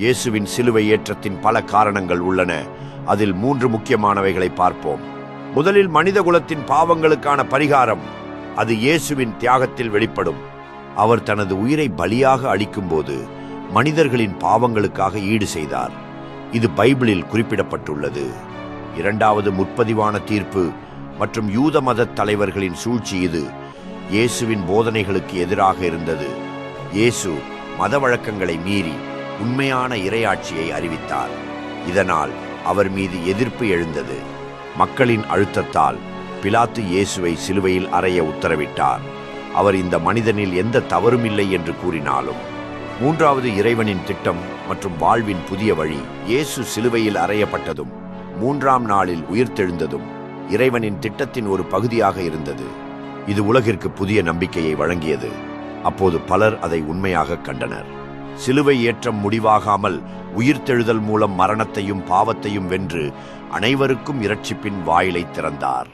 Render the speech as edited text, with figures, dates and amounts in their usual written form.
இயேசுவின் சிலுவை ஏற்றத்தின் பல காரணங்கள் உள்ளன. அதில் 3 முக்கியமானவைகளை பார்ப்போம். முதலில் மனிதகுலத்தின் பாவங்களுக்கான பரிகாரம். அது இயேசுவின் தியாகத்தில் வெளிப்படும். அவர் தனது உயிரை பலியாக அளிக்கும்போது மனிதர்களின் பாவங்களுக்காக ஈடு செய்தார். இது பைபிளில் குறிப்பிடப்பட்டுள்ளது. இரண்டாவது, முற்பதிவான தீர்ப்பு மற்றும் யூத மத தலைவர்களின் சூழ்ச்சி. இது இயேசுவின் போதனைகளுக்கு எதிராக இருந்தது. இயேசு மத வழக்கங்களை மீறி உண்மையான இறையாட்சியை அறிவித்தார். இதனால் அவர் மீது எதிர்ப்பு எழுந்தது. மக்களின் அழுத்தத்தால் பிலாத்து இயேசுவை சிலுவையில் அறைய உத்தரவிட்டார். அவர் இந்த மனிதனில் எந்த தவறும் இல்லை என்று கூறினாலும். மூன்றாவது, இறைவனின் திட்டம் மற்றும் வாழ்வின் புதிய வழி. இயேசு சிலுவையில் அறையப்பட்டதும் 3ஆம் நாளில் உயிர்த்தெழுந்ததும் இறைவனின் திட்டத்தின் ஒரு பகுதியாக இருந்தது. இது உலகிற்கு புதிய நம்பிக்கையை வழங்கியது. அப்போது பலர் அதை உண்மையாக கண்டனர். சிலுவை ஏற்றம் முடிவாகாமல் உயிர்த்தெழுதல் மூலம் மரணத்தையும் பாவத்தையும் வென்று அனைவருக்கும் இரட்சிப்பின் வாயிலை திறந்தார்.